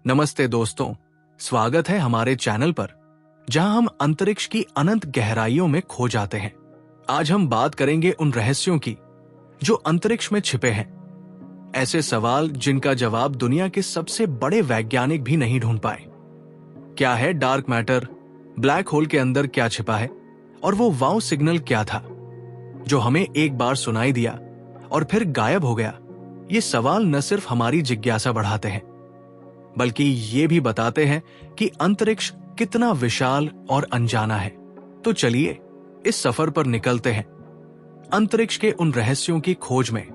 नमस्ते दोस्तों, स्वागत है हमारे चैनल पर जहां हम अंतरिक्ष की अनंत गहराइयों में खो जाते हैं। आज हम बात करेंगे उन रहस्यों की जो अंतरिक्ष में छिपे हैं, ऐसे सवाल जिनका जवाब दुनिया के सबसे बड़े वैज्ञानिक भी नहीं ढूंढ पाए। क्या है डार्क मैटर, ब्लैक होल के अंदर क्या छिपा है, और वो वाव सिग्नल क्या था जो हमें एक बार सुनाई दिया और फिर गायब हो गया। ये सवाल न सिर्फ हमारी जिज्ञासा बढ़ाते हैं बल्कि ये भी बताते हैं कि अंतरिक्ष कितना विशाल और अनजाना है। तो चलिए इस सफर पर निकलते हैं, अंतरिक्ष के उन रहस्यों की खोज में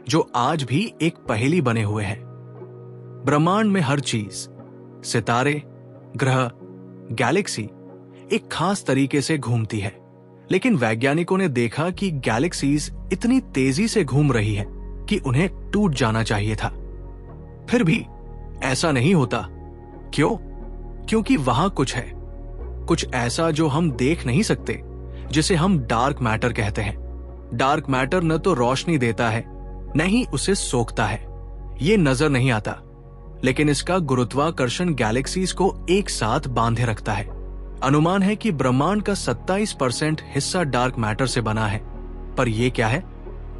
जो आज भी एक पहेली बने हुए हैं। ब्रह्मांड में हर चीज, सितारे, ग्रह, गैलेक्सी एक खास तरीके से घूमती है, लेकिन वैज्ञानिकों ने देखा कि गैलेक्सीज इतनी तेजी से घूम रही है कि उन्हें टूट जाना चाहिए था। फिर भी ऐसा नहीं होता। क्यों? क्योंकि वहां कुछ है, कुछ ऐसा जो हम देख नहीं सकते, जिसे हम डार्क मैटर कहते हैं। डार्क मैटर न तो रोशनी देता है, न ही उसे सोखता है। ये नजर नहीं आता, लेकिन इसका गुरुत्वाकर्षण गैलेक्सीज को एक साथ बांधे रखता है। अनुमान है कि ब्रह्मांड का 27% हिस्सा डार्क मैटर से बना है। पर यह क्या है,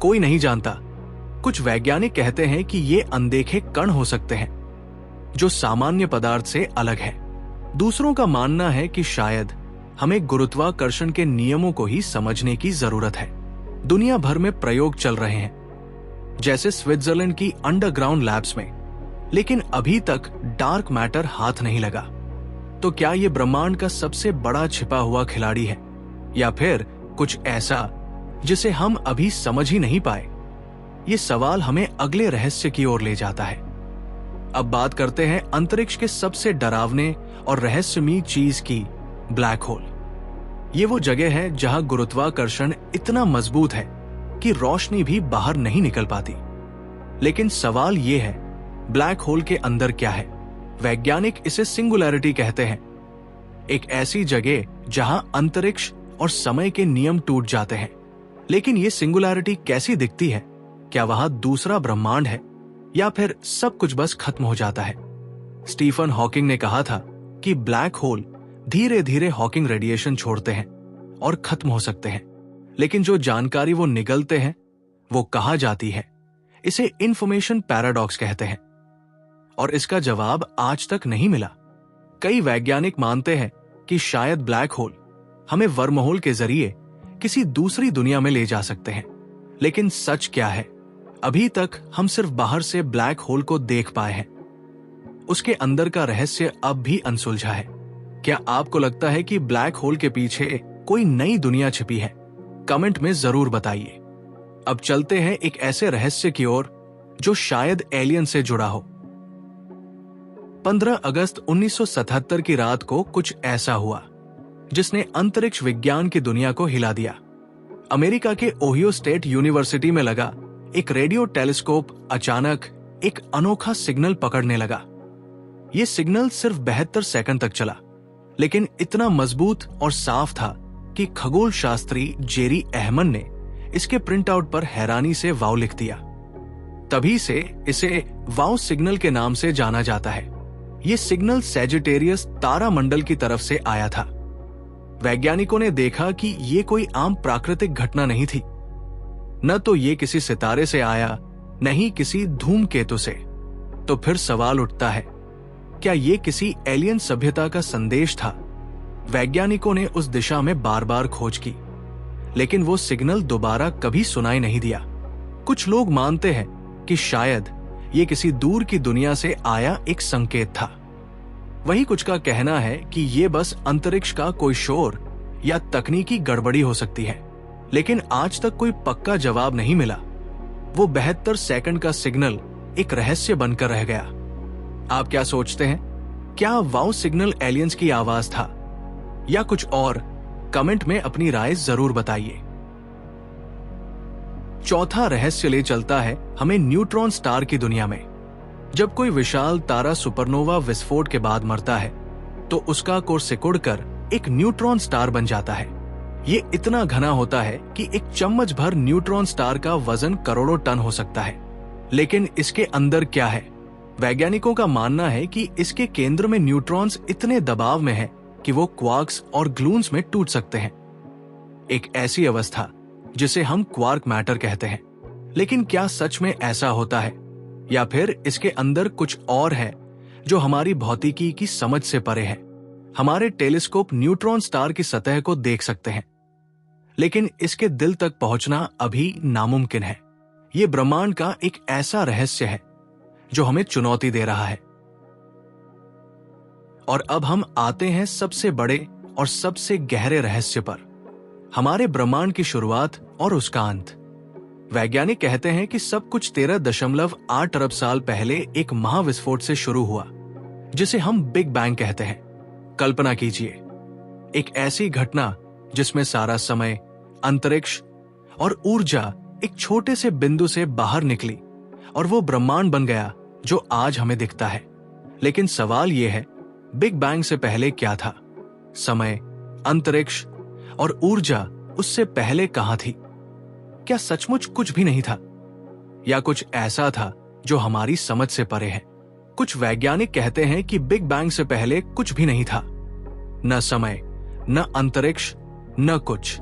कोई नहीं जानता। कुछ वैज्ञानिक कहते हैं कि ये अनदेखे कण हो सकते हैं जो सामान्य पदार्थ से अलग है। दूसरों का मानना है कि शायद हमें गुरुत्वाकर्षण के नियमों को ही समझने की जरूरत है। दुनिया भर में प्रयोग चल रहे हैं, जैसे स्विट्जरलैंड की अंडरग्राउंड लैब्स में, लेकिन अभी तक डार्क मैटर हाथ नहीं लगा। तो क्या यह ब्रह्मांड का सबसे बड़ा छिपा हुआ खिलाड़ी है, या फिर कुछ ऐसा जिसे हम अभी समझ ही नहीं पाए? ये सवाल हमें अगले रहस्य की ओर ले जाता है। अब बात करते हैं अंतरिक्ष के सबसे डरावने और रहस्यमयी चीज की, ब्लैक होल। ये वो जगह है जहां गुरुत्वाकर्षण इतना मजबूत है कि रोशनी भी बाहर नहीं निकल पाती। लेकिन सवाल ये है, ब्लैक होल के अंदर क्या है? वैज्ञानिक इसे सिंगुलैरिटी कहते हैं, एक ऐसी जगह जहां अंतरिक्ष और समय के नियम टूट जाते हैं। लेकिन ये सिंगुलैरिटी कैसी दिखती है? क्या वहां दूसरा ब्रह्मांड है, या फिर सब कुछ बस खत्म हो जाता है? स्टीफन हॉकिंग ने कहा था कि ब्लैक होल धीरे धीरे हॉकिंग रेडिएशन छोड़ते हैं और खत्म हो सकते हैं, लेकिन जो जानकारी वो निगलते हैं वो कहा जाती है। इसे इंफॉर्मेशन पैराडॉक्स कहते हैं, और इसका जवाब आज तक नहीं मिला। कई वैज्ञानिक मानते हैं कि शायद ब्लैक होल हमें वर्महोल के जरिए किसी दूसरी दुनिया में ले जा सकते हैं। लेकिन सच क्या है? अभी तक हम सिर्फ बाहर से ब्लैक होल को देख पाए हैं। उसके अंदर का रहस्य अब भी अनसुलझा है। क्या आपको लगता है कि ब्लैक होल के पीछे कोई नई दुनिया छिपी है? कमेंट में जरूर बताइए। अब चलते हैं एक ऐसे रहस्य की ओर जो शायद एलियन से जुड़ा हो। 15 अगस्त 1977 की रात को कुछ ऐसा हुआ जिसने अंतरिक्ष विज्ञान की दुनिया को हिला दिया। अमेरिका के ओहियो स्टेट यूनिवर्सिटी में लगा एक रेडियो टेलीस्कोप अचानक एक अनोखा सिग्नल पकड़ने लगा। यह सिग्नल सिर्फ 72 सेकंड तक चला, लेकिन इतना मजबूत और साफ था कि खगोल शास्त्री जेरी अहमन ने इसके प्रिंट आउट पर हैरानी से वाव लिख दिया। तभी से इसे वाव सिग्नल के नाम से जाना जाता है। यह सिग्नल सैजिटेरियस तारा मंडल की तरफ से आया था। वैज्ञानिकों ने देखा कि यह कोई आम प्राकृतिक घटना नहीं थी। न तो ये किसी सितारे से आया, न ही किसी धूमकेतु से। तो फिर सवाल उठता है, क्या ये किसी एलियन सभ्यता का संदेश था? वैज्ञानिकों ने उस दिशा में बार बार खोज की, लेकिन वो सिग्नल दोबारा कभी सुनाई नहीं दिया। कुछ लोग मानते हैं कि शायद ये किसी दूर की दुनिया से आया एक संकेत था। वही कुछ का कहना है कि ये बस अंतरिक्ष का कोई शोर या तकनीकी गड़बड़ी हो सकती है, लेकिन आज तक कोई पक्का जवाब नहीं मिला। वो 72 सेकंड का सिग्नल एक रहस्य बनकर रह गया। आप क्या सोचते हैं? क्या वाव सिग्नल एलियंस की आवाज था या कुछ और? कमेंट में अपनी राय जरूर बताइए। चौथा रहस्य ले चलता है हमें न्यूट्रॉन स्टार की दुनिया में। जब कोई विशाल तारा सुपरनोवा विस्फोट के बाद मरता है तो उसका कोर सिकुड़कर एक न्यूट्रॉन स्टार बन जाता है। ये इतना घना होता है कि एक चम्मच भर न्यूट्रॉन स्टार का वजन करोड़ों टन हो सकता है। लेकिन इसके अंदर क्या है, वैज्ञानिकों का मानना है कि इसके केंद्र में न्यूट्रॉन्स इतने दबाव में है कि वो क्वार्क्स और ग्लून्स में टूट सकते हैं। एक ऐसी अवस्था जिसे हम क्वार्क मैटर कहते हैं। लेकिन क्या सच में ऐसा होता है, या फिर इसके अंदर कुछ और है जो हमारी भौतिकी की समझ से परे है? हमारे टेलीस्कोप न्यूट्रॉन स्टार की सतह को देख सकते हैं, लेकिन इसके दिल तक पहुंचना अभी नामुमकिन है। ये ब्रह्मांड का एक ऐसा रहस्य है जो हमें चुनौती दे रहा है। और अब हम आते हैं सबसे बड़े और सबसे गहरे रहस्य पर, हमारे ब्रह्मांड की शुरुआत और उसका अंत। वैज्ञानिक कहते हैं कि सब कुछ 13.8 अरब साल पहले एक महाविस्फोट से शुरू हुआ, जिसे हम बिग बैंग कहते हैं। कल्पना कीजिए, एक ऐसी घटना जिसमें सारा समय, अंतरिक्ष और ऊर्जा एक छोटे से बिंदु से बाहर निकली और वो ब्रह्मांड बन गया जो आज हमें दिखता है। लेकिन सवाल यह है, बिग बैंग से पहले क्या था? समय, अंतरिक्ष और ऊर्जा उससे पहले कहां थी? क्या सचमुच कुछ भी नहीं था, या कुछ ऐसा था जो हमारी समझ से परे है? कुछ वैज्ञानिक कहते हैं कि बिग बैंग से पहले कुछ भी नहीं था, न समय, न अंतरिक्ष, न कुछ।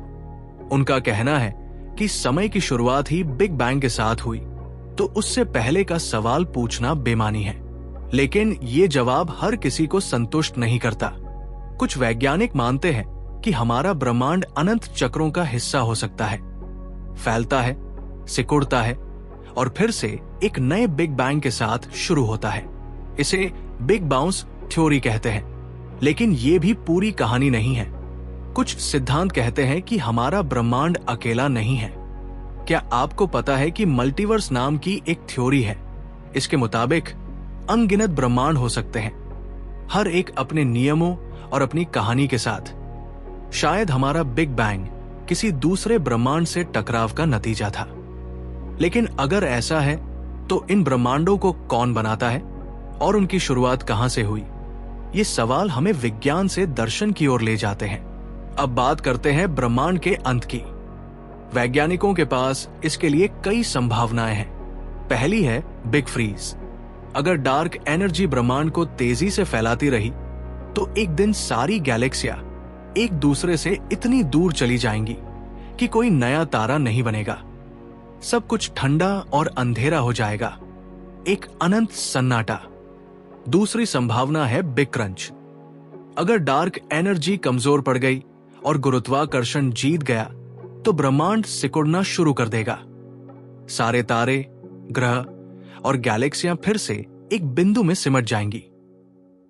उनका कहना है कि समय की शुरुआत ही बिग बैंग के साथ हुई, तो उससे पहले का सवाल पूछना बेमानी है। लेकिन ये जवाब हर किसी को संतुष्ट नहीं करता। कुछ वैज्ञानिक मानते हैं कि हमारा ब्रह्मांड अनंत चक्रों का हिस्सा हो सकता है, फैलता है, सिकुड़ता है और फिर से एक नए बिग बैंग के साथ शुरू होता है। इसे बिग बाउंस थ्योरी कहते हैं। लेकिन ये भी पूरी कहानी नहीं है। कुछ सिद्धांत कहते हैं कि हमारा ब्रह्मांड अकेला नहीं है। क्या आपको पता है कि मल्टीवर्स नाम की एक थ्योरी है? इसके मुताबिक अनगिनत ब्रह्मांड हो सकते हैं, हर एक अपने नियमों और अपनी कहानी के साथ। शायद हमारा बिग बैंग किसी दूसरे ब्रह्मांड से टकराव का नतीजा था। लेकिन अगर ऐसा है, तो इन ब्रह्मांडों को कौन बनाता है और उनकी शुरुआत कहां से हुई? ये सवाल हमें विज्ञान से दर्शन की ओर ले जाते हैं। अब बात करते हैं ब्रह्मांड के अंत की। वैज्ञानिकों के पास इसके लिए कई संभावनाएं हैं। पहली है बिग फ्रीज। अगर डार्क एनर्जी ब्रह्मांड को तेजी से फैलाती रही, तो एक दिन सारी गैलेक्सियां एक दूसरे से इतनी दूर चली जाएंगी कि कोई नया तारा नहीं बनेगा। सब कुछ ठंडा और अंधेरा हो जाएगा, एक अनंत सन्नाटा। दूसरी संभावना है बिग क्रंच। अगर डार्क एनर्जी कमजोर पड़ गई और गुरुत्वाकर्षण जीत गया, तो ब्रह्मांड सिकुड़ना शुरू कर देगा। सारे तारे, ग्रह और गैलेक्सियां फिर से एक बिंदु में सिमट जाएंगी,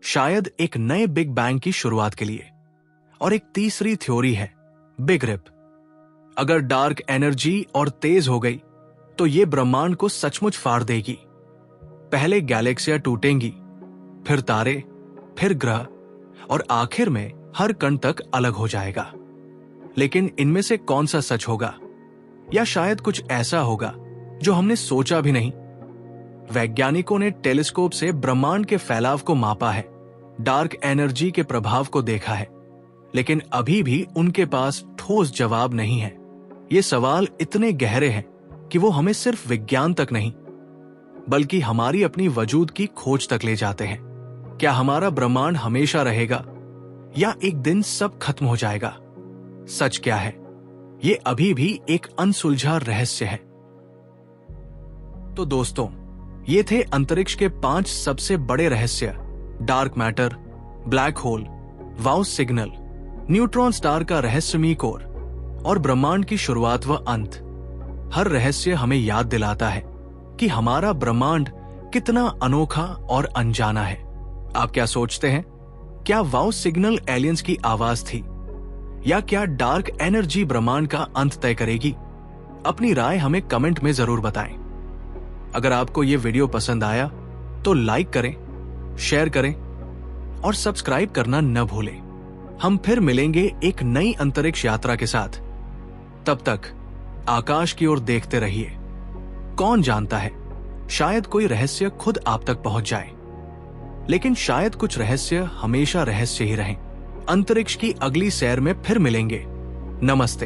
शायद एक नए बिग बैंग की शुरुआत के लिए। और एक तीसरी थ्योरी है बिग रिप। अगर डार्क एनर्जी और तेज हो गई, तो ये ब्रह्मांड को सचमुच फाड़ देगी। पहले गैलेक्सियां टूटेंगी, फिर तारे, फिर ग्रह और आखिर में हर कण तक अलग हो जाएगा। लेकिन इनमें से कौन सा सच होगा? या शायद कुछ ऐसा होगा जो हमने सोचा भी नहीं। वैज्ञानिकों ने टेलीस्कोप से ब्रह्मांड के फैलाव को मापा है, डार्क एनर्जी के प्रभाव को देखा है, लेकिन अभी भी उनके पास ठोस जवाब नहीं है। ये सवाल इतने गहरे हैं कि वो हमें सिर्फ विज्ञान तक नहीं, बल्कि हमारी अपनी वजूद की खोज तक ले जाते हैं। क्या हमारा ब्रह्मांड हमेशा रहेगा, या एक दिन सब खत्म हो जाएगा? सच क्या है? ये अभी भी एक अनसुलझा रहस्य है। तो दोस्तों, ये थे अंतरिक्ष के 5 सबसे बड़े रहस्य: dark matter, black hole, vows signal, neutron star का रहस्यमयी कोर और ब्रह्मांड की शुरुआत व अंत। हर रहस्य हमें याद दिलाता है कि हमारा ब्रह्मांड कितना अनोखा और अनजाना है। आप क्या सोचते हैं? क्या वाउस सिग्नल एलियंस की आवाज थी, या क्या डार्क एनर्जी ब्रह्मांड का अंत तय करेगी? अपनी राय हमें कमेंट में जरूर बताएं। अगर आपको यह वीडियो पसंद आया तो लाइक करें, शेयर करें और सब्सक्राइब करना न भूलें। हम फिर मिलेंगे एक नई अंतरिक्ष यात्रा के साथ। तब तक आकाश की ओर देखते रहिए। कौन जानता है, शायद कोई रहस्य खुद आप तक पहुंच जाए। लेकिन शायद कुछ रहस्य हमेशा रहस्य ही रहें। अंतरिक्ष की अगली सैर में फिर मिलेंगे। नमस्ते।